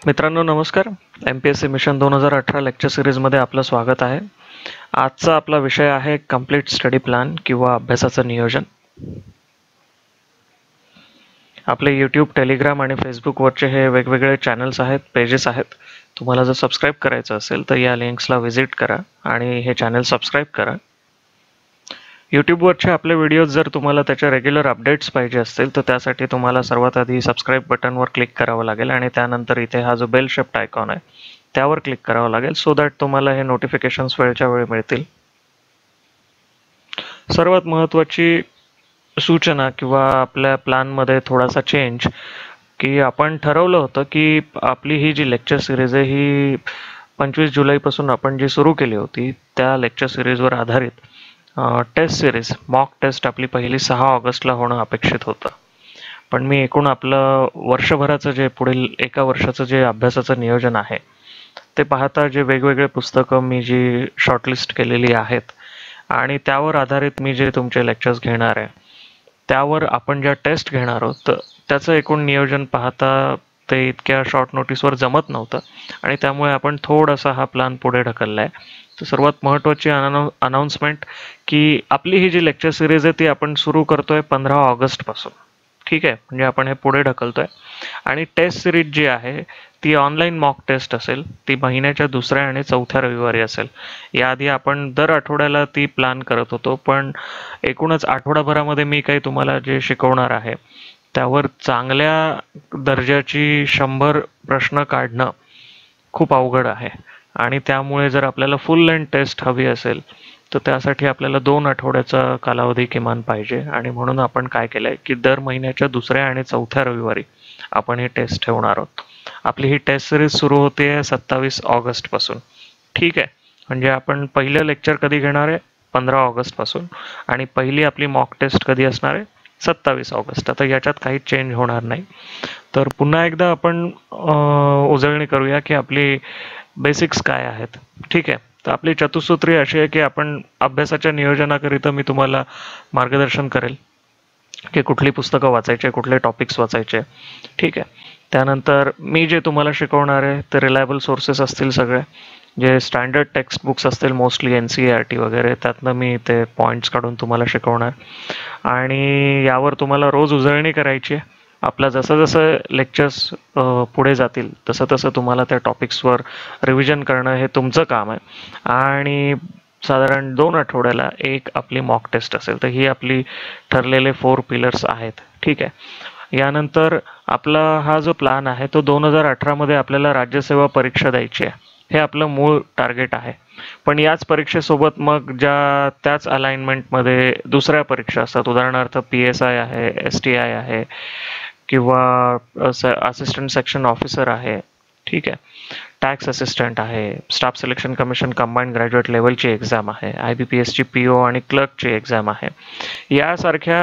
मित्रांनो नमस्कार. MPSC mission 2018 lecture सिरीजमध्ये आपलं स्वागत आहे. आजचा आपला विषय आहे कंप्लीट स्टडी प्लॅन किंवा अभ्यासाचं नियोजन. आपले यूट्यूब, टेलिग्राम आणि फेसबुकवरचे हे वेगवेगळे चॅनल्स आहेत, पेजेस आहेत. तुम्हाला जर सबस्क्राईब करायचं असेल तर या लिंक्सला व्हिजिट करा आणि हे चॅनल सबस्क्राईब करा. यूट्यूबवरचे आपले व्हिडिओज जर तुम्हाला त्याच्या रेग्युलर अपडेट्स पाहिजे असतील तर त्यासाठी तुम्हाला सर्वात आधी सबस्क्राईब बटनवर क्लिक करावं लागेल आणि त्यानंतर इथे हा जो बेल शेप्ड आयकॉन आहे त्यावर क्लिक करावं लागेल, सो दॅट तुम्हाला हे नोटिफिकेशन्स वेळच्या वेळी मिळतील. सर्वात महत्त्वाची सूचना किंवा आपल्या प्लॅनमध्ये थोडासा चेंज, की आपण ठरवलं होतं की आपली ही जी लेक्चर सिरीज आहे ही 25 जुलैपासून आपण जी सुरू केली होती त्या लेक्चर सिरीजवर आधारित टेस्ट सिरीज मॉक टेस्ट आपली पहिली 6 ऑगस्टला होणं अपेक्षित होतं. पण मी एकूण आपलं वर्षभराचं जे पुढील एका वर्षाचं जे अभ्यासाचं नियोजन आहे ते पाहता जे वेगवेगळे पुस्तकं मी जी शॉर्टलिस्ट केलेली आहेत आणि त्यावर आधारित मी जे तुमचे लेक्चर्स घेणार आहे त्यावर आपण ज्या टेस्ट घेणार आहोत त्याचं एकूण नियोजन पाहता ते इतक्या शॉर्ट नोटीसवर जमत नव्हतं आणि त्यामुळे आपण थोडासा हा प्लॅन पुढे ढकलला आहे. तर सर्वात महत्त्वाची अनाउन्समेंट की आपली ही जी लेक्चर सिरीज आहे ती आपण सुरू करतोय 15 ऑगस्टपासून. ठीक आहे, म्हणजे आपण हे पुढे ढकलतोय. आणि टेस्ट सिरीज जी आहे ती ऑनलाईन मॉक टेस्ट असेल, ती महिन्याच्या 2ऱ्या आणि 4थ्या रविवारी असेल. याआधी आपण दर आठवड्याला ती प्लॅन करत होतो, पण एकूणच आठवडाभरामध्ये मी काही तुम्हाला जे शिकवणार आहे त्यावर चांगल्या दर्जाची 100 प्रश्न काढणं खूप अवघड आहे आणि त्यामुळे जर आपल्याला फुल लेंथ टेस्ट हवी असेल तर त्यासाठी आपल्याला 2 आठवड्याचा कालावधी किमान पाहिजे. आणि म्हणून आपण काय केलंय की दर महिन्याच्या 2ऱ्या आणि 4थ्या रविवारी आपण ही टेस्ट ठेवणार आहोत. आपली ही टेस्ट सिरीज सुरू होते 27 ऑगस्टपासून. ठीक आहे, म्हणजे आपण पहिलं लेक्चर कधी घेणार आहे 15 ऑगस्टपासून आणि पहिली आपली मॉक टेस्ट कधी असणार आहे 27 ऑगस्ट. आता याच्यात काही चेंज होणार नाही. तर पुन्हा एकदा आपण उजळणी करूया की आपली बेसिक्स काय आहेत. ठीक आहे, तर आपली चतुसूत्री अशी आहे की आपण अभ्यासाच्या नियोजनाकरिता मी तुम्हाला मार्गदर्शन करेल की कुठली पुस्तकं वाचायचे, कुठले टॉपिक्स वाचायचे. ठीक आहे, त्यानंतर मी जे तुम्हाला शिकवणार आहे ते रिलायबल सोर्सेस असतील सगळे, जे स्टँडर्ड टेक्स्ट बुक्स असतील मोस्टली NCERT वगैरे, त्यातनं मी ते पॉईंट्स काढून तुम्हाला शिकवणार आणि यावर तुम्हाला रोज उजळणी करायची आहे. आपलं जसं जसं लेक्चर्स पुढे जातील तसं तसं तुम्हाला त्या टॉपिक्सवर रिव्हिजन करणं हे तुमचं काम आहे. आणि साधारण 2 आठवड्याला एक आपली मॉक टेस्ट असेल. तर ही आपली ठरलेले 4 पिलर्स आहेत. ठीक आहे, यानंतर आपला हा जो प्लॅन आहे तो 2018 आपल्याला राज्यसेवा परीक्षा द्यायची आहे, हे आपलं मूळ टार्गेट आहे. पण याच परीक्षेसोबत मग त्याच अलाइनमेंटमध्ये दुसऱ्या परीक्षा असतात. उदाहरणार्थ PSI आहे, STI आहे किंवा असिस्टंट सेक्शन ऑफिसर आहे. ठीक आहे, टॅक्स असिस्टंट आहे, staff selection commission combined graduate लेवलची एक्झाम आहे, IBPSची PO आणि क्लर्कची एक्झाम आहे. यासारख्या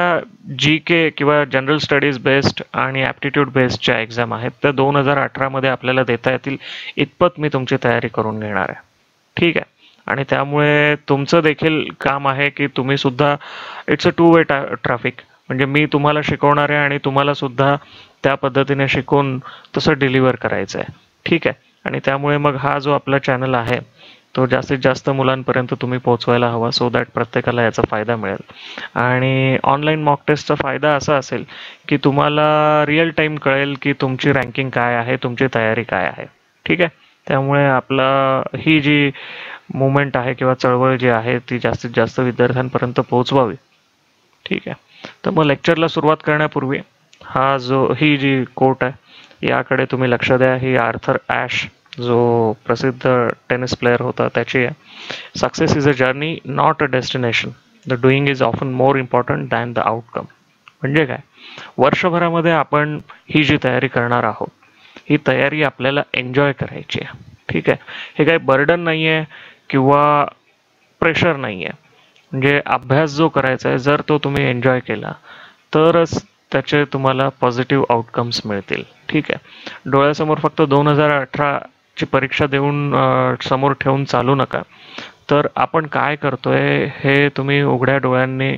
GK किंवा जनरल स्टडीज बेस्ड आणि ॲप्टिट्यूड बेस्डच्या एक्झाम आहेत त्या 2018 आपल्याला देता येतील इतपत मी तुमची तयारी करून घेणार आहे. ठीक आहे, आणि त्यामुळे तुमचं देखील काम आहे की तुम्ही सुद्धा इट्स अ 2 वे ट्रॅफिक, म्हणजे मी तुम्हाला शिकवणार आहे आणि तुम्हाला सुद्धा त्या पद्धतीने शिकून तसं डिलिव्हर करायचं आहे. ठीक आहे, आणि त्यामुळे मग हा जो आपला चॅनल आहे तो जास्तीत जास्त मुलांपर्यंत तुम्ही पोहोचवायला हवा, सो दॅट प्रत्येकाला याचा फायदा मिळेल. आणि ऑनलाईन मॉक टेस्टचा फायदा असा असेल की तुम्हाला रिअल टाईम कळेल की तुमची रँकिंग काय आहे, तुमची तयारी काय आहे. ठीक आहे, त्यामुळे आपला ही जी मुवमेंट आहे किंवा चळवळ जी आहे ती जास्तीत जास्त विद्यार्थ्यांपर्यंत पोहोचवावी. ठीक आहे, तर मग लेक्चरला सुरुवात करण्यापूर्वी ही जी कोट आहे याकडे तुम्ही लक्ष द्या. ही आर्थर ॲश जो प्रसिद्ध टेनिस प्लेयर होता त्याची आहे. Success is a journey not a destination, the doing is often more important than the outcome. म्हणजे काय, वर्षभरामध्ये आपण ही जी तयारी करणार आहोत ही तयारी आपल्याला एन्जॉय करायची आहे. ठीक आहे, हे काही बर्डन नाही आहे किंवा प्रेशर नाही आहे. म्हणजे अभ्यास जो करायचा आहे जर तो तुम्ही एन्जॉय केला तरच त्याचे तुम्हाला पॉझिटिव्ह आउटकम्स मिळतील. ठीक आहे, डोळ्यासमोर फक्त 2018ची परीक्षा देऊन समोर ठेवून चालू नका. तर आपण काय करतोय हे तुम्ही उघड्या डोळ्यांनी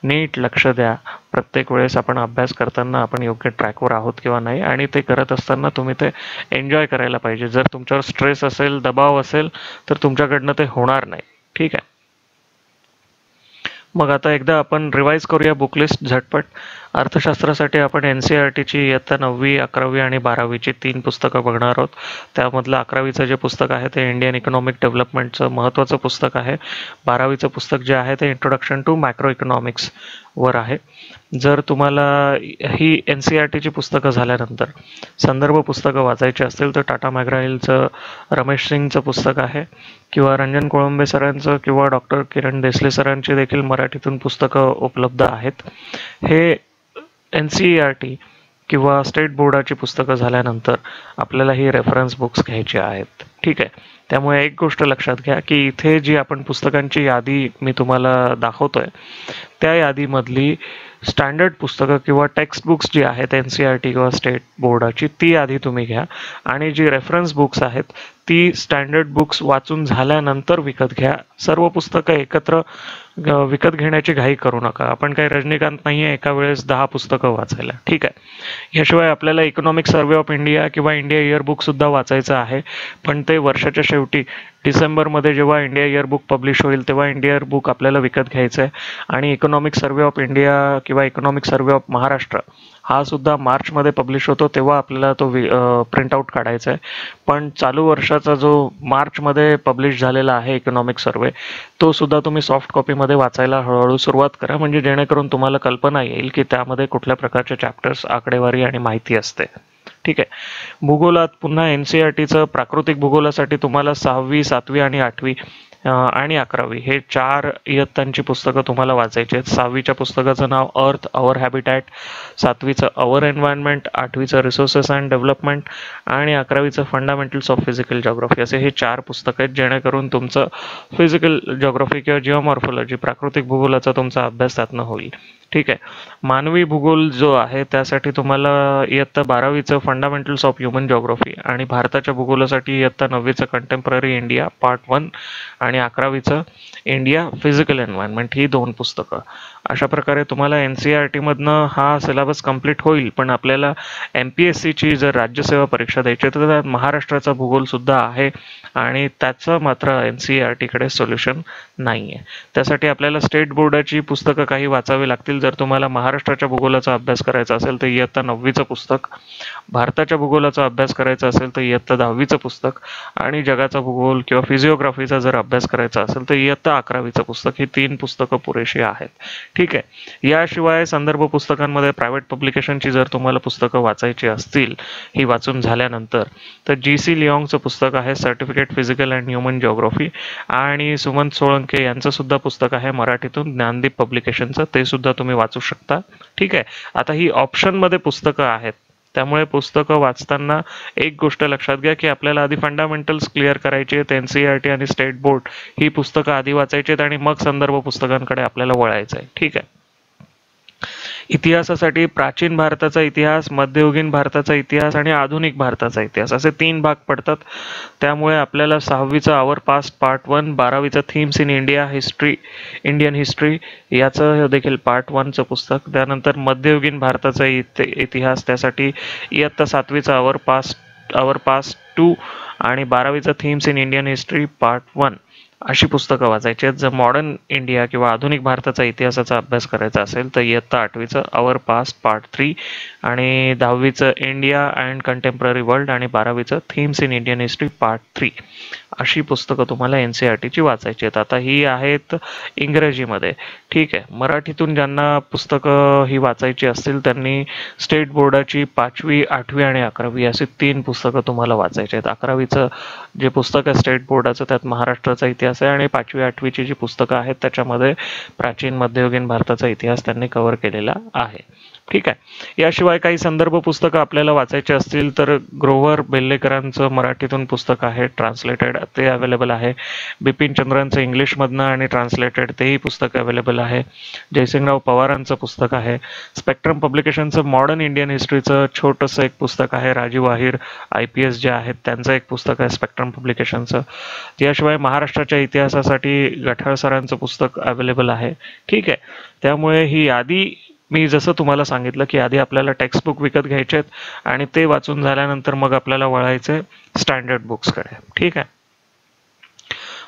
नीट लक्ष द्या. प्रत्येक वेळेस आपण अभ्यास करताना आपण योग्य ट्रॅकवर आहोत किंवा नाही, आणि ते करत असताना तुम्ही ते एन्जॉय करायला पाहिजे. जर तुमच्यावर स्ट्रेस असेल, दबाव असेल, तर तुमच्याकडनं ते होणार नाही. ठीक आहे. मग आता एकदा आपण रिवाईज करूया बुक लिस्ट झटपट. अर्थशास्त्रासाठी आपण NCERTची इयत्ता 9वी, 11वी आणि 12वीची 3 पुस्तकं बघणार आहोत. त्यामधलं 11वीचं जे पुस्तक आहे ते इंडियन इकॉनॉमिक डेव्हलपमेंटचं महत्त्वाचं पुस्तक आहे. 12वीचं पुस्तक जे आहे ते इंट्रोडक्शन टू मॅक्रो इकॉनॉमिक्स वर आहे. जर तुम्हाला ही NCERTची पुस्तकं झाल्यानंतर संदर्भ पुस्तकं वाचायची असतील तर टाटा मॅग्रा-हिलचं रमेश सिंगचं पुस्तक आहे, किंवा रंजन कोळंबे सरांचं किंवा डॉक्टर किरण देसले सरांची देखील मराठीतून पुस्तकं उपलब्ध आहेत. हे NCERT किंवा स्टेट बोर्डाची पुस्तकं झाल्यानंतर आपल्याला ही रेफरन्स बुक्स घ्यायची आहेत. ठीक आहे. त्यामुळे एक गोष्ट लक्षात घ्या की इथे जी आपण पुस्तकांची यादी मी तुम्हाला दाखवतोय त्या यादीमधली स्टँडर्ड पुस्तकं किंवा टेक्स्ट बुक्स जी आहेत NCERT किंवा स्टेट बोर्डाची, ती आधी तुम्ही घ्या, आणि जी रेफरन्स बुक्स आहेत ती स्टँडर्ड बुक्स वाचून झाल्यानंतर विकत घ्या. सर्व पुस्तकं एकत्र विकत घेण्याची घाई करू नका. आपण काही रजनीकांत नाही आहे एका वेळेस 10 पुस्तकं वाचायला. ठीक आहे. याशिवाय आपल्याला इकॉनॉमिक सर्वे ऑफ इंडिया किंवा इंडिया इयरबुक सुद्धा वाचायचं आहे, पण ते वर्षाच्या शेवटी डिसेंबरमध्ये जेव्हा इंडिया इयरबुक पब्लिश होईल तेव्हा इंडिया इयरबुक आपल्याला विकत घ्यायचं आहे. आणि इकॉनॉमिक सर्वे ऑफ इंडिया किंवा इकॉनॉमिक सर्वे ऑफ महाराष्ट्र हा सुद्धा मार्चमध्ये पब्लिश होतो, तेव्हा आपल्याला तो प्रिंटआउट काढायचा आहे. पण चालू वर्षाचा जो मार्चमध्ये पब्लिश झालेला आहे इकॉनॉमिक सर्वे, तो सुद्धा तुम्ही सॉफ्ट कॉपीमध्ये वाचायला हळूहळू सुरुवात करा, म्हणजे जेणेकरून तुम्हाला कल्पना येईल की त्यामध्ये कुठल्या प्रकारचे चॅप्टर्स, आकडेवारी आणि माहिती असते. ठीक आहे. भूगोलात पुन्हा NCERTचं प्राकृतिक भूगोलासाठी तुम्हाला 6वी, 7वी आणि 8वी आणि 11वी हे 4 इयत्तांची पुस्तकं तुम्हाला वाचायची आहेत. 6वीच्या पुस्तकाचं नाव अर्थ अवर हॅबिटॅट, 7वीचं अवर एन्व्हायरमेंट, 8वीचं रिसोर्सेस अँड डेव्हलपमेंट आणि 11वीचं फंडामेंटल्स ऑफ फिजिकल जॉग्राफी, असे हे 4 पुस्तकं आहेत, जेणेकरून तुमचं फिजिकल जॉग्राफी किंवा जिओमॉर्फॉलॉजी, प्राकृतिक भूगोलाचा तुमचा अभ्यास त्यातनं होईल. ठीक आहे. मानवी भूगोल जो आहे त्यासाठी तुम्हाला इयत्ता 12वीचं फंडामेंटल्स ऑफ ह्युमन जॉग्राफी आणि भारताच्या भूगोलासाठी इयत्ता 9वीचं कंटेम्पररी इंडिया पार्ट 1 आणि 11वीचं इंडिया फिजिकल एन्व्हायरमेंट, ही 2 पुस्तकं. अशा प्रकारे तुम्हाला NCERTमधनं हा सिलेबस कंप्लीट होईल. पण आपल्याला MPSCची जर राज्यसेवा परीक्षा द्यायची तर त्यात महाराष्ट्राचा भूगोल सुद्धा आहे, आणि त्याचं मात्र NCERTकडे सोल्युशन नाही आहे. त्यासाठी आपल्याला स्टेट बोर्डाची पुस्तकं काही वाचावी लागतील. जर तुम्हाला महाराष्ट्राच्या भूगोलाचा अभ्यास करायचा असेल तर इयत्ता 9वीचं पुस्तक, भारताच्या भूगोलाचा अभ्यास करायचा असेल तर इयत्ता 10वीचं पुस्तक, आणि जगाचा भूगोल किंवा फिजिओग्राफीचा जर अभ्यास करायचा असेल तर इयत्ता 11वीचं पुस्तक, ही 3 पुस्तकं पुरेशी आहेत. ठीक आहे. याशिवाय संदर्भ पुस्तकांमध्ये प्रायव्हेट पब्लिकेशनची जर तुम्हाला पुस्तकं वाचायची असतील ही वाचून झाल्यानंतर, तर GC लिऑंगचं पुस्तक आहे certificate physical and human geography, आणि सुमंत सोळंके यांचं सुद्धा पुस्तक आहे मराठीतून ज्ञानदीप पब्लिकेशनचं, ते सुद्धा तुम्ही वाचू शकता. ठीक आहे. आता ही ऑप्शनमध्ये पुस्तकं आहेत, त्यामुळे पुस्तकं वाचताना एक गोष्ट लक्षात घ्या की आपल्याला आधी फंडामेंटल्स क्लिअर करायचे आहेत. NCERT आणि स्टेट बोर्ड ही पुस्तकं आधी वाचायची आहेत आणि मग संदर्भ पुस्तकांकडे आपल्याला वळायचं आहे. ठीक आहे. इतिहासासाठी प्राचीन भारताचा इतिहास, मध्ययुगीन भारताचा इतिहास आणि आधुनिक भारताचा इतिहास, असे 3 भाग पडतात. त्यामुळे आपल्याला 6वीचं आवर पास्ट पार्ट 1, 12वीचं themes in India history, Indian history याचं देखील पार्ट 1चं पुस्तक, त्यानंतर मध्ययुगीन भारताचा इतिहास त्यासाठी इयत्ता 7वीचं आवर पास्ट 2 आणि 12वीचं themes in Indian history part 1 अशी पुस्तकं वाचायची आहेत. जर मॉडर्न इंडिया किंवा आधुनिक भारताचा इतिहासाचा अभ्यास करायचा असेल तर इयत्ता 8वीचं आवर पास्ट पार्ट 3 आणि 10वीचं इंडिया अँड कंटेम्पररी वर्ल्ड आणि 12वीचं themes in Indian history part 3 अशी पुस्तकं तुम्हाला NCERTची वाचायची आहेत. आता ही आहेत इंग्रजीमध्ये. ठीक आहे. मराठीतून ज्यांना पुस्तकं ही वाचायची असतील त्यांनी स्टेट बोर्डाची 5वी, 8वी आणि 11वी अशी 3 पुस्तकं तुम्हाला वाचायची आहेत. 11वीचं जे पुस्तक आहे स्टेट बोर्डाचं त्यात महाराष्ट्राचा इतिहास आहे, आणि 5वी, 8वीची जी पुस्तकं आहेत त्याच्यामध्ये प्राचीन मध्ययुगीन भारताचा इतिहास त्यांनी कव्हर केलेला आहे. ठीक आहे. याशिवाय काही संदर्भ पुस्तकं आपल्याला वाचायची असतील तर ग्रोव्हर बेल्लेकरांचं मराठीतून पुस्तक आहे ट्रान्सलेटेड, ते अवेलेबल आहे. बिपिन चंद्रांचं इंग्लिशमधनं आणि ट्रान्सलेटेड तेही पुस्तक अवेलेबल आहे. जयसिंगराव पवारांचं पुस्तक आहे. स्पेक्ट्रम पब्लिकेशनचं मॉडर्न इंडियन हिस्ट्रीचं छोटंसं एक पुस्तक आहे. राजीव आहिर IPS जे आहेत त्यांचं एक पुस्तक आहे स्पेक्ट्रम पब्लिकेशनचं. याशिवाय महाराष्ट्राच्या इतिहासासाठी गठाळ सरांचं पुस्तक अवेलेबल आहे. ठीक आहे. त्यामुळे ही यादी मी जसं तुम्हाला सांगितलं की आधी आपल्याला टेक्स्टबुक विकत घ्यायचे आहेत आणि ते वाचून झाल्यानंतर मग आपल्याला वळायचे स्टँडर्ड बुक्सकडे. ठीक आहे.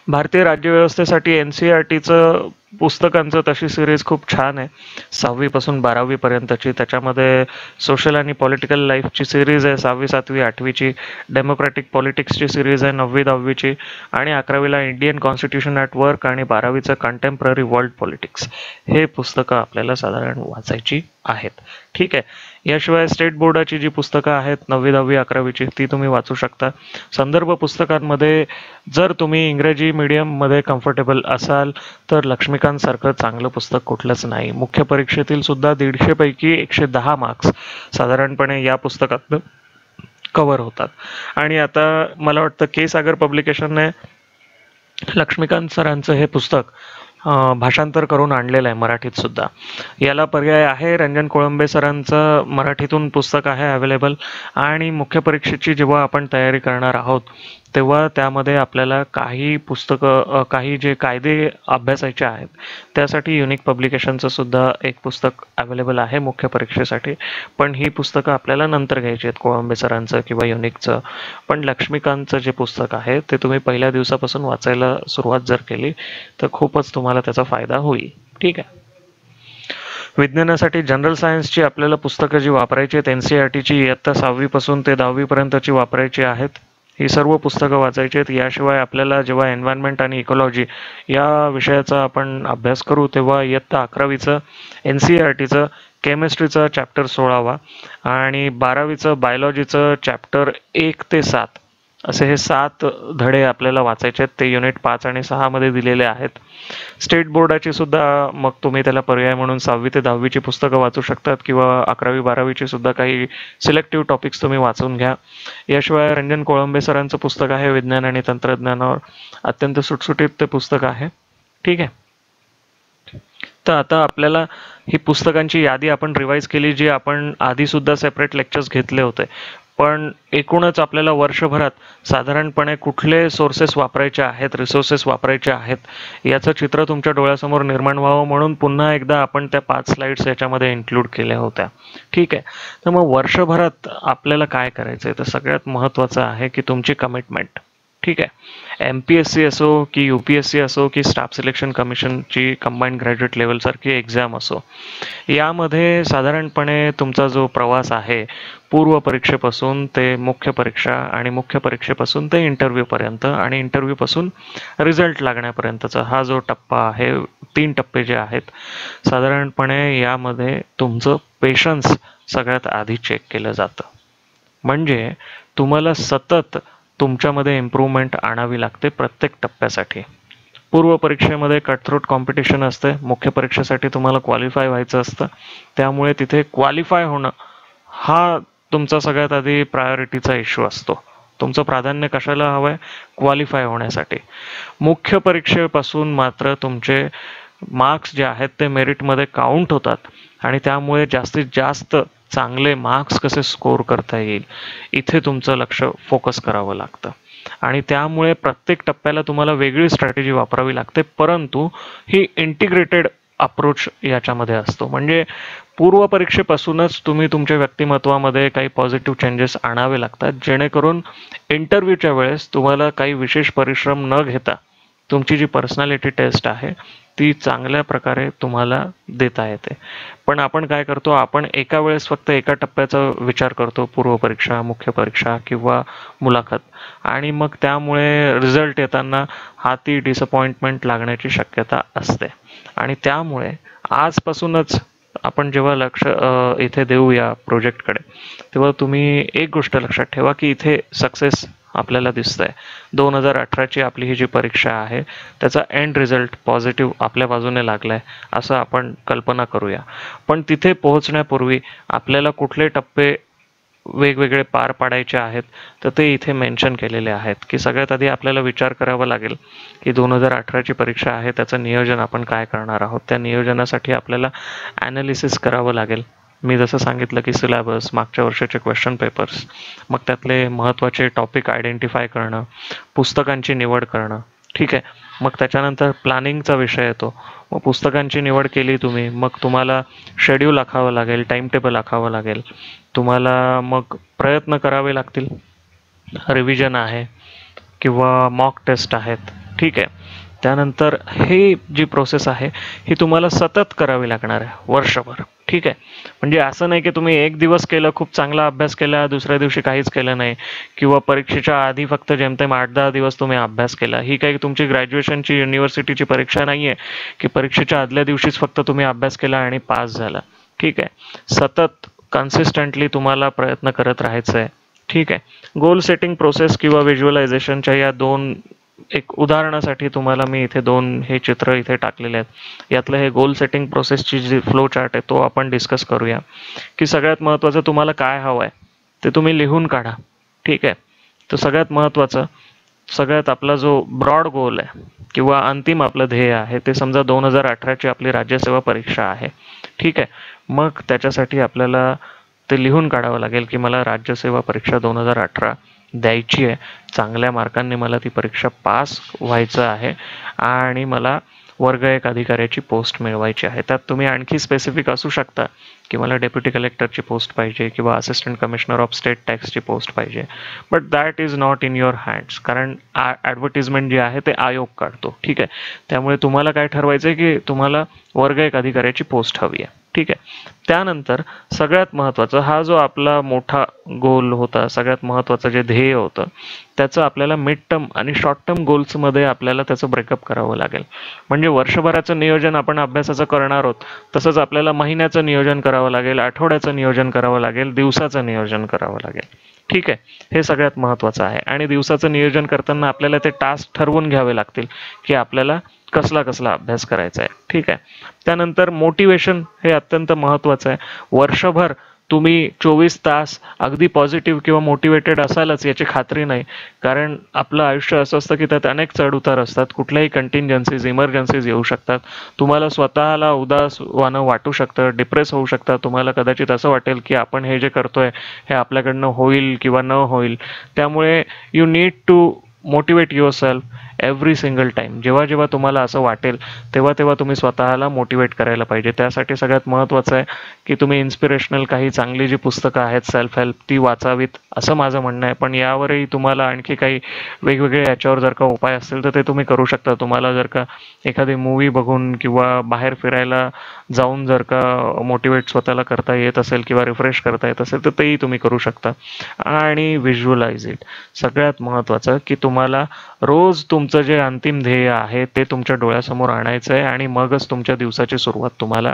भारतीय राज्यव्यवस्थेसाठी NCERTचं पुस्तकांचं तशी सिरीज खूप छान आहे, 6वी पासून 12वी पर्यंतची. त्याच्यामध्ये सोशल आणि पॉलिटिकल लाईफची सिरीज आहे 6वी 7वी 8वीची, डेमोक्रॅटिक पॉलिटिक्सची सिरीज आहे 9वी 10वीची, आणि 11वीला इंडियन कॉन्स्टिट्यूशन ॲट वर्क आणि 12वीचं कंटेम्पररी वर्ल्ड पॉलिटिक्स. हे पुस्तकं आपल्याला साधारण वाचायची आहेत. ठीक आहे. याशिवाय स्टेट बोर्डाची जी पुस्तकं आहेत 9वी 10वी 11वीची ती तुम्ही वाचू शकता. संदर्भ पुस्तकांमध्ये जर तुम्ही इंग्रजी मीडियममध्ये कम्फर्टेबल असाल तर लक्ष्मीकांत सारखं चांगलं पुस्तक कुठलंच नाही. मुख्य परीक्षेतील सुद्धा 150 पैकी 110 मार्क्स साधारणपणे या पुस्तकातनं कव्हर होतात. आणि आता मला वाटतं सागर पब्लिकेशनने लक्ष्मीकांत सरांचं हे पुस्तक भाषांतर करून आणलेलं आहे मराठीत सुद्धा. याला पर्याय आहे, रंजन कोळंबे सरांचं मराठीतून पुस्तक आहे अवेलेबल. आणि मुख्य परीक्षेची जेव्हा आपण तयारी करणार आहोत तेव्हा त्यामध्ये आपल्याला काही पुस्तकं काही जे कायदे अभ्यासायचे आहेत त्यासाठी युनिक पब्लिकेशनचं सुद्धा एक पुस्तक अवेलेबल आहे मुख्य परीक्षेसाठी. पण ही पुस्तकं आपल्याला नंतर घ्यायची आहेत, कोळंबे सरांचं किंवा युनिकचं. पण लक्ष्मीकांतचं जे पुस्तक आहे ते तुम्ही पहिल्या दिवसापासून वाचायला सुरुवात जर केली तर खूपच तुम्हाला त्याचा फायदा होईल. ठीक आहे. विज्ञानासाठी जनरल सायन्सची आपल्याला पुस्तकं जी वापरायची आहेत NCERTची इयत्ता 6वी पासून ते 10वी पर्यंतची वापरायची आहेत. ही सर्व पुस्तकं वाचायची आहेत. याशिवाय आपल्याला जेव्हा एन्व्हायरमेंट आणि इकॉलॉजी या विषयाचा आपण अभ्यास करू तेव्हा इयत्ता 11वीचं NCERTचं केमिस्ट्रीचं चॅप्टर 16वा आणि 12वीचं बायोलॉजीचं चॅप्टर 1 ते 7 असे हे 7 धडे आपल्याला वाचायचे आहेत. ते युनिट 5 आणि 6 मध्ये दिलेले आहेत. स्टेट बोर्डाची सुद्धा मग तुम्ही त्याला पर्याय म्हणून 6वी ते 10वीची पुस्तकं वाचू शकतात किंवा 11वी 12वीची सुद्धा काही सिलेक्टिव्ह टॉपिक्स तुम्ही वाचून घ्या. याशिवाय रंजन कोळंबे सरांचं पुस्तक आहे विज्ञान आणि तंत्रज्ञानावर, अत्यंत सुटसुटीत ते पुस्तक आहे. ठीक आहे. तर आता आपल्याला ही पुस्तकांची यादी आपण रिवाईज केली जी आपण आधी सुद्धा सेपरेट लेक्चर्स घेतले होते. पण एकूणच आपल्याला वर्षभरात साधारणपणे कुठले सोर्सेस वापरायचे आहेत, रिसोर्सेस वापरायचे आहेत याचं चित्र तुमच्या डोळ्यासमोर निर्माण व्हावं म्हणून पुन्हा एकदा आपण त्या 5 स्लाइड्स याच्यामध्ये इन्क्लूड केल्या होत्या. ठीक आहे. तर मग वर्षभरात आपल्याला काय करायचं आहे तर सगळ्यात महत्त्वाचं आहे की तुमची कमिटमेंट. ठीक आहे. MPSC असो की UPSC असो की स्टाफ सिलेक्शन कमिशनची कंबाईंड ग्रॅज्युएट लेवलसारखी एक्झाम असो, यामध्ये साधारणपणे तुमचा जो प्रवास आहे पूर्व परीक्षेपासून ते मुख्य परीक्षा आणि मुख्य परीक्षेपासून ते इंटरव्ह्यूपर्यंत आणि इंटरव्ह्यूपासून रिझल्ट लागण्यापर्यंतचा हा जो टप्पा आहे, 3 टप्पे जे आहेत साधारणपणे यामध्ये तुमचं पेशन्स सगळ्यात आधी चेक केलं जातं. म्हणजे तुम्हाला सतत तुमच्यामध्ये इम्प्रूव्हमेंट आणावी लागते प्रत्येक टप्प्यासाठी. पूर्व परीक्षेमध्ये कटथ्रोट कॉम्पिटिशन असते, मुख्य परीक्षेसाठी तुम्हाला क्वालिफाय व्हायचं असतं. त्यामुळे तिथे क्वालिफाय होणं हा तुमचा सगळ्यात आधी प्रायोरिटीचा इश्यू असतो. तुमचं प्राधान्य कशाला हवं आहे? क्वालिफाय होण्यासाठी. मुख्य परीक्षेपासून मात्र तुमचे मार्क्स जे आहेत ते मेरिटमध्ये काउंट होतात आणि त्यामुळे जास्तीत जास्त चांगले मार्क्स कसे स्कोर करता येईल इथे तुमचं लक्ष फोकस करावं लागतं. आणि त्यामुळे प्रत्येक टप्प्याला तुम्हाला वेगळी स्ट्रॅटेजी वापरावी लागते, परंतु ही इंटिग्रेटेड अप्रोच याच्यामध्ये असतो. म्हणजे पूर्व परीक्षेपासूनच तुम्ही तुमच्या व्यक्तिमत्वामध्ये काही पॉझिटिव्ह चेंजेस आणावे लागतात जेणेकरून इंटरव्ह्यूच्या वेळेस तुम्हाला काही विशेष परिश्रम न घेता तुमची जी पर्सनॅलिटी टेस्ट आहे ती चांगल्या प्रकारे तुम्हाला देता येते. पण आपण काय करतो, आपण एका वेळेस फक्त एका टप्प्याचा विचार करतो, पूर्व परीक्षा, मुख्य परीक्षा किंवा मुलाखत, आणि मग त्यामुळे रिझल्ट येताना हाती डिसअपॉइंटमेंट लागण्याची शक्यता असते. आणि त्यामुळे आजपासूनच आपण जेव्हा लक्ष इथे देऊ या प्रोजेक्टकडे तेव्हा तुम्ही एक गोष्ट लक्षात ठेवा की इथे सक्सेस आपल्याला दिसतंय. 2018ची आपली ही जी परीक्षा आहे त्याचा एंड रिझल्ट पॉझिटिव्ह आपल्या बाजूने लागलाय असं आपण कल्पना करूया. पण तिथे पोहोचण्यापूर्वी आपल्याला कुठले टप्पे वेगवेगळे पार पाडायचे आहेत तर ते इथे मेन्शन केलेले आहेत, की सगळ्यात आधी आपल्याला विचार करावा लागेल की 2018ची परीक्षा आहे त्याचं नियोजन आपण काय करणार आहोत. त्या नियोजनासाठी आपल्याला ॲनालिसिस करावं लागेल. मी जसं सांगितलं की सिलेबस, मागच्या वर्षाचे क्वेश्चन पेपर्स, मग त्यातले महत्त्वाचे टॉपिक आयडेंटिफाय करणं, पुस्तकांची निवड करणं. ठीक आहे. मग त्याच्यानंतर प्लॅनिंगचा विषय येतो. मग पुस्तकांची निवड केली तुम्ही, मग तुम्हाला शेड्यूल आखावं लागेल, टाइम टेबल आखावं लागेल. तुम्हाला मग प्रयत्न करावे लागतील. रिव्हिजन आहे किंवा मॉक टेस्ट आहेत. ठीक आहे. त्यानंतर ही जी प्रोसेस आहे ही तुम्हाला सतत करावी लागणार आहे वर्षभर. ठीक आहे. म्हणजे असं नाही की तुम्ही एक दिवस केलं, खूप चांगला अभ्यास केला, दुसऱ्या दिवशी काहीच केलं नाही, किंवा परीक्षेच्या आधी फक्त जेमतेम 8-10 दिवस तुम्ही अभ्यास केला. ही काही तुमची ग्रॅज्युएशनची युनिव्हर्सिटीची परीक्षा नाही आहे की परीक्षेच्या आदल्या दिवशीच फक्त तुम्ही अभ्यास केला आणि पास झाला. ठीक आहे. सतत कन्सिस्टंटली तुम्हाला प्रयत्न करत राहायचं आहे. ठीक आहे. गोल सेटिंग प्रोसेस किंवा व्हिज्युअलायझेशनच्या या दोन एक उदाहरणासाठी तुम्हाला मी इथे दोन हे चित्र इथे टाकलेले आहेत. यातलं हे गोल सेटिंग प्रोसेसची जी फ्लो चार्ट आहे तो आपण डिस्कस करूया. की सगळ्यात महत्त्वाचं तुम्हाला काय हवं आहे ते तुम्ही लिहून काढा. ठीक आहे. तर सगळ्यात महत्त्वाचं, सगळ्यात आपला जो ब्रॉड गोल आहे किंवा अंतिम आपलं ध्येय आहे ते समजा 2018ची आपली राज्यसेवा परीक्षा आहे. ठीक आहे. मग त्याच्यासाठी आपल्याला ते लिहून काढावं लागेल की मला राज्यसेवा परीक्षा 2018 द्यायची आहे. चांगल्या मार्कांनी मला ती परीक्षा पास व्हायचं आहे आणि मला वर्ग 1 अधिकाऱ्याची पोस्ट मिळवायची आहे. त्यात तुम्ही आणखी स्पेसिफिक असू शकता की मला डेप्युटी कलेक्टरची पोस्ट पाहिजे किंवा असिस्टंट कमिशनर ऑफ स्टेट टॅक्सची पोस्ट पाहिजे. But that is not in your hands, कारण ॲडव्हर्टिजमेंट जे आहे ते आयोग काढतो. ठीक आहे. त्यामुळे तुम्हाला काय ठरवायचं आहे की तुम्हाला वर्ग 1 अधिकाऱ्याची पोस्ट हवी आहे. ठीक आहे. त्यानंतर सगळ्यात महत्त्वाचं, हा जो आपला मोठा गोल होता, सगळ्यात महत्त्वाचं जे ध्येय होतं त्याचं आपल्याला मिड टर्म आणि शॉर्ट टर्म गोल्समध्ये आपल्याला त्याचं ब्रेकअप करावं लागेल. म्हणजे वर्षभराचं नियोजन आपण अभ्यासाचं करणार आहोत, तसंच आपल्याला महिन्याचं नियोजन करावं लागेल, आठवड्याचं नियोजन करावं लागेल, दिवसाचं नियोजन करावं लागेल. ठीक आहे. हे सगळ्यात महत्त्वाचं आहे. आणि दिवसाचं नियोजन करताना आपल्याला ते टास्क ठरवून घ्यावे लागतील की आपल्याला कसला कसला अभ्यास करायचा आहे. ठीक आहे. त्यानंतर मोटिवेशन हे अत्यंत महत्त्वाचं आहे. वर्षभर तुम्ही 24 तास अगदी पॉझिटिव्ह किंवा मोटिवेटेड असालच याची खात्री नाही, कारण आपलं आयुष्य असं असतं की त्यात अनेक चढउतार असतात. कुठल्याही कंटिंजन्सीज, इमर्जन्सीज येऊ शकतात. तुम्हाला स्वतःला उदासवाणं वाटू शकतं, डिप्रेस होऊ शकता. तुम्हाला कदाचित असं वाटेल की आपण हे जे करतोय हे आपल्याकडनं होईल किंवा न होईल. त्यामुळे you need to motivate yourself every single time. जेव्हा जेव्हा तुम्हाला असं वाटेल तेव्हा तेव्हा तुम्ही स्वतःला मोटिवेट करायला पाहिजे. त्यासाठी सगळ्यात महत्त्वाचं आहे की तुम्ही इन्स्पिरेशनल काही चांगली जी पुस्तकं आहेत सेल्फ हेल्प ती वाचावीत असं माझं म्हणणं आहे. पण यावरही तुम्हाला आणखी काही वेगवेगळे याच्यावर जर का उपाय असतील तर ते तुम्ही करू शकता. तुम्हाला जर का एखादी मूवी बघून किंवा बाहेर फिरायला जाऊन जर का मोटिवेट स्वतःला करता येत असेल किंवा रिफ्रेश करता येत असेल तर तेही तुम्ही करू शकता. आणि व्हिज्युअलाइज इट. सगळ्यात महत्त्वाचं की तुम्हाला रोज तुमचं जे अंतिम ध्येय आहे ते तुमच्या डोळ्यासमोर आणायचं आहे आणि मगच तुमच्या दिवसाची सुरुवात तुम्हाला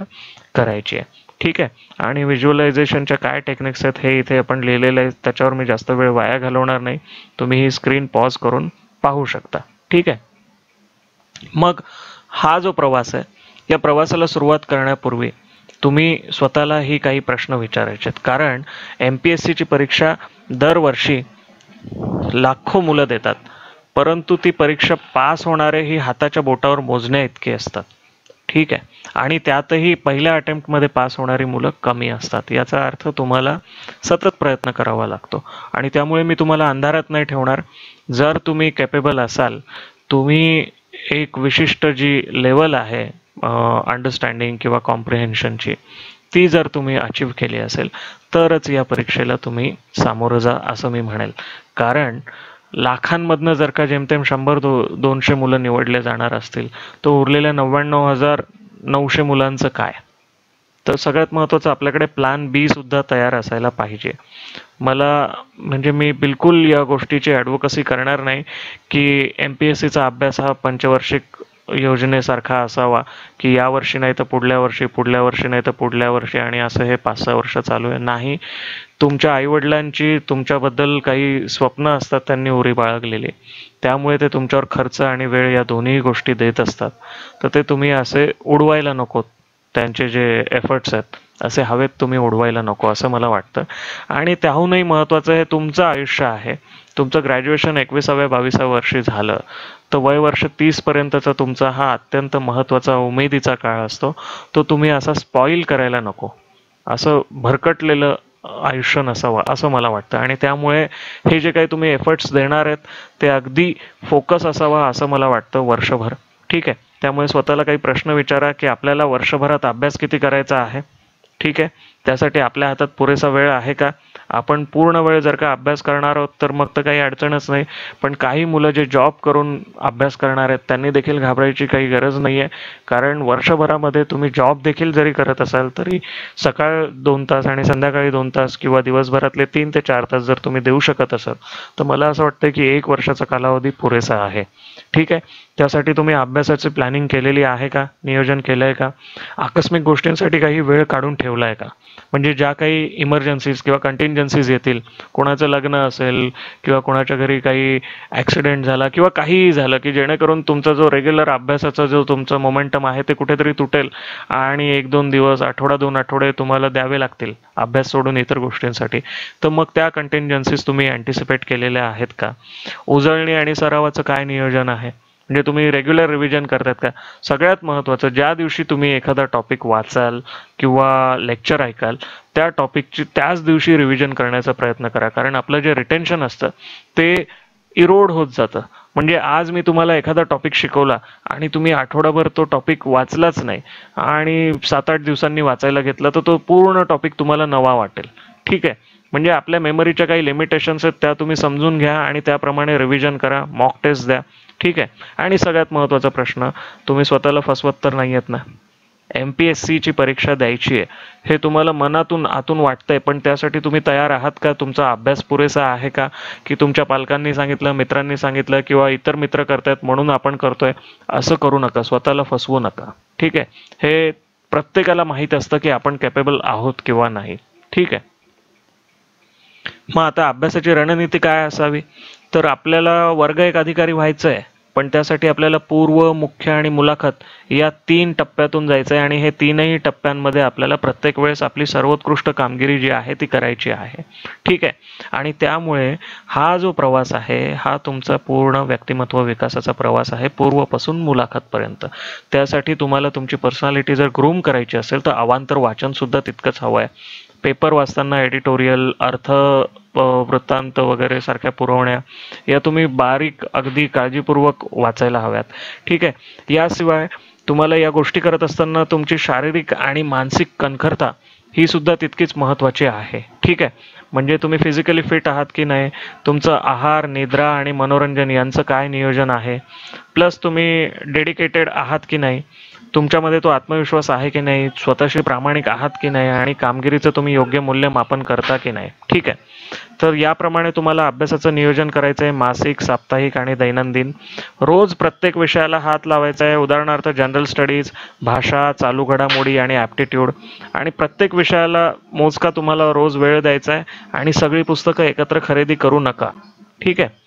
करायची आहे. ठीक आहे. आणि व्हिज्युअलायझेशनच्या काय टेक्निक्स आहेत हे इथे आपण लिहिलेलं आहे, त्याच्यावर मी जास्त वेळ वाया घालवणार नाही. तुम्ही ही स्क्रीन पॉज करून पाहू शकता. ठीक आहे. मग हा जो प्रवास आहे या प्रवासाला सुरुवात करण्यापूर्वी तुम्ही स्वतःला ही काही प्रश्न विचारायचे आहेत. कारण MPSCची परीक्षा दरवर्षी लाखो मुलं देतात, परंतु ती परीक्षा पास होणारे ही हाताच्या बोटावर मोजण्या इतके असतात. ठीक आहे. आणि त्यातही पहिल्या अटेम्प्टमध्ये पास होणारी मुलं कमी असतात. याचा अर्थ तुम्हाला सतत प्रयत्न करावा लागतो. आणि त्यामुळे मी तुम्हाला अंधारात नाही ठेवणार. जर तुम्ही कॅपेबल असाल, तुम्ही एक विशिष्ट जी लेवल आहे अंडरस्टँडिंग किंवा कॉम्प्रिहेन्शनची ती जर तुम्ही अचीव केली असेल तरच या परीक्षेला तुम्ही सामोरं जा असं मी म्हणेल. कारण लाखांमधनं जर का जेमतेम 100-200 मुलं निवडले जाणार असतील तर उरलेल्या 99,900 मुलांचं काय. तर सगळ्यात महत्त्वाचं आपल्याकडे प्लॅन बी सुद्धा तयार असायला पाहिजे. मला म्हणजे मी बिलकुल या गोष्टीची ॲडव्होकसी करणार नाही की MPSCचा अभ्यास हा पंचवार्षिक योजनेसारखा असावा की या वर्षी नाही तर पुढल्या वर्षी, पुढल्या वर्षी नाही तर पुढल्या वर्षी, आणि असं हे 5-6 वर्ष चालू आहे. नाही, तुमच्या आईवडिलांची तुमच्याबद्दल काही स्वप्न असतात त्यांनी उरी बाळगलेली, त्यामुळे ते तुमच्यावर खर्च आणि वेळ या दोन्ही गोष्टी देत असतात. तर ते तुम्ही असे उडवायला नको. त्यांचे जे एफर्ट्स आहेत असे हवेत तुम्ही उडवायला नको असं मला वाटतं. आणि त्याहूनही महत्त्वाचं हे तुमचं आयुष्य आहे. तुमचं ग्रॅज्युएशन 21व्या-22व्या वर्षी झालं तर वय वर्ष 30 पर्यंतचा तुमचा हा अत्यंत महत्त्वाचा उमेदीचा काळ असतो. तो तुम्ही असा स्पॉईल करायला नको. असं भरकटलेलं आयुष्य नसावं असं मला वाटतं. आणि त्यामुळे हे जे काही तुम्ही एफर्ट्स देणार आहेत ते अगदी फोकस असावा असं मला वाटतं वर्षभर. ठीक आहे. त्यामुळे स्वतःला काही प्रश्न विचारा की आपल्याला वर्षभरात अभ्यास किती करायचा आहे. ठीक आहे. त्यासाठी आपल्या हातात पुरेसा वेळ आहे का. आपण पूर्ण वेळ जर का अभ्यास करणार आहोत तर मग तर काही अडचणच नाही. पण काही मुलं जे जॉब करून अभ्यास करणार आहेत त्यांनी देखील घाबरायची काही गरज नाही आहे. कारण वर्षभरामध्ये तुम्ही जॉब देखील जरी करत असाल तरी सकाळ 2 तास आणि संध्याकाळी 2 तास किंवा दिवसभरातले 3 ते 4 तास जर तुम्ही देऊ शकत असाल तर मला असं वाटतं की 1 वर्षाचा कालावधी पुरेसा आहे. ठीक आहे. त्यासाठी तुम्ही अभ्यासाची प्लॅनिंग केलेली आहे का, नियोजन केलं आहे का, आकस्मिक गोष्टींसाठी काही वेळ काढून ठेवला आहे का. म्हणजे ज्या काही इमर्जन्सीज किंवा कंटिंजन्सीज येतील, कोणाचं लग्न असेल किंवा कोणाच्या घरी काही ॲक्सिडेंट झाला किंवा काहीही झालं की जेणेकरून तुमचा जो रेग्युलर अभ्यासाचा जो तुमचा मोमेंटम आहे ते कुठेतरी तुटेल आणि 1-2 दिवस, आठवडा 2 आठवडे तुम्हाला द्यावे लागतील अभ्यास सोडून इतर गोष्टींसाठी. तर मग त्या कंटिंजन्सीज तुम्ही अँटिसिपेट केलेल्या आहेत का. उजळणी आणि सरावाचं काय नियोजन आहे. म्हणजे तुम्ही रेग्युलर रिव्हिजन करतात का. सगळ्यात महत्त्वाचं, ज्या दिवशी तुम्ही एखादा टॉपिक वाचाल किंवा लेक्चर ऐकाल त्या टॉपिकची त्याच दिवशी रिव्हिजन करण्याचा प्रयत्न करा. कारण आपलं जे रिटेन्शन असतं ते इरोड होत जातं. म्हणजे आज मी तुम्हाला एखादा टॉपिक शिकवला आणि तुम्ही आठवडाभर तो टॉपिक वाचलाच नाही आणि 7-8 दिवसांनी वाचायला घेतला तर तो पूर्ण टॉपिक तुम्हाला नवा वाटेल. ठीक आहे. म्हणजे आपल्या मेमरीच्या काही लिमिटेशन्स आहेत त्या तुम्ही समजून घ्या आणि त्याप्रमाणे रिव्हिजन करा, मॉक टेस्ट द्या. ठीक आहे. आणि सगळ्यात महत्त्वाचा प्रश्न, तुम्ही स्वतःला फसवत तर नाही आहेत ना. MPSCची परीक्षा द्यायची आहे हे तुम्हाला मनातून आतून वाटतंय, पण त्यासाठी तुम्ही तयार आहात का. तुमचा अभ्यास पुरेसा आहे का, की तुमच्या पालकांनी सांगितलं, मित्रांनी सांगितलं किंवा इतर मित्र करतायत म्हणून आपण करतोय. असं करू नका, स्वतःला फसवू नका. ठीक आहे. हे प्रत्येकाला माहीत असतं की आपण कॅपेबल आहोत किंवा नाही. ठीक आहे. मग आता अभ्यासाची रणनीती काय असावी. तर आपल्याला वर्ग 1 अधिकारी व्हायचं आहे, पण त्यासाठी आपल्याला पूर्व, मुख्य आणि मुलाखत या 3 टप्प्यातून जायचं आहे. आणि हे 3ही टप्प्यांमध्ये आपल्याला प्रत्येक वेळेस आपली सर्वोत्कृष्ट कामगिरी जी आहे ती करायची आहे. ठीक आहे. आणि त्यामुळे हा जो प्रवास आहे हा तुमचा पूर्ण व्यक्तिमत्व विकासाचा प्रवास आहे, पूर्वपासून मुलाखतपर्यंत. त्यासाठी तुम्हाला तुमची पर्सनॅलिटी जर ग्रूम करायची असेल तर अवांतर वाचन सुद्धा तितकंच हवं आहे. पेपर वाचताना एडिटोरियल, अर्थ वृत्तांत वगैरे सारख्या पुरवण्या या तुम्ही बारीक अगदी काळजीपूर्वक वाचायला हव्यात. ठीक आहे. याशिवाय तुम्हाला या गोष्टी करत असताना तुमची शारीरिक आणि मानसिक कणखरता ही सुद्धा तितकीच महत्त्वाची आहे. ठीक आहे. म्हणजे तुम्ही फिजिकली फिट आहात की नाही, तुमचं आहार, निद्रा आणि मनोरंजन यांचं काय नियोजन आहे, प्लस तुम्ही डेडिकेटेड आहात की नाही, तुमच्यामध्ये तो आत्मविश्वास आहे की नाही, स्वतःशी प्रामाणिक आहात की नाही आणि कामगिरीचं तुम्ही योग्य मूल्यमापन करता की नाही. ठीक आहे. तर याप्रमाणे तुम्हाला अभ्यासाचं नियोजन करायचं आहे, मासिक, साप्ताहिक आणि दैनंदिन. रोज प्रत्येक विषयाला हात लावायचा आहे. उदाहरणार्थ जनरल स्टडीज, भाषा, चालू घडामोडी आणि ॲप्टिट्यूड. आणि प्रत्येक विषयाला मोजका तुम्हाला रोज वेळ द्यायचा आहे आणि सगळी पुस्तकं एकत्र खरेदी करू नका. ठीक आहे.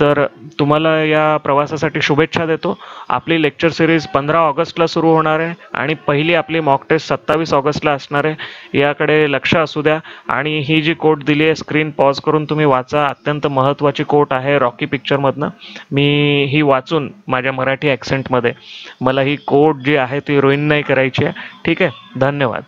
तर तुम्हाला या प्रवासासाठी शुभेच्छा देतो. आपली लेक्चर सिरीज 15 ऑगस्टला सुरू होणार आहे आणि पहिली आपली मॉक टेस्ट 27 ऑगस्टला असणार आहे. याकडे लक्ष असू द्या. आणि ही जी कोट दिली आहे स्क्रीन पॉज करून तुम्ही वाचा. अत्यंत महत्त्वाची कोट आहे रॉकी पिक्चरमधनं. मी ही वाचून माझ्या मराठी ॲक्सेंटमध्ये, मला ही कोट जी आहे ती रुईन नाही करायची आहे. ठीक आहे. धन्यवाद.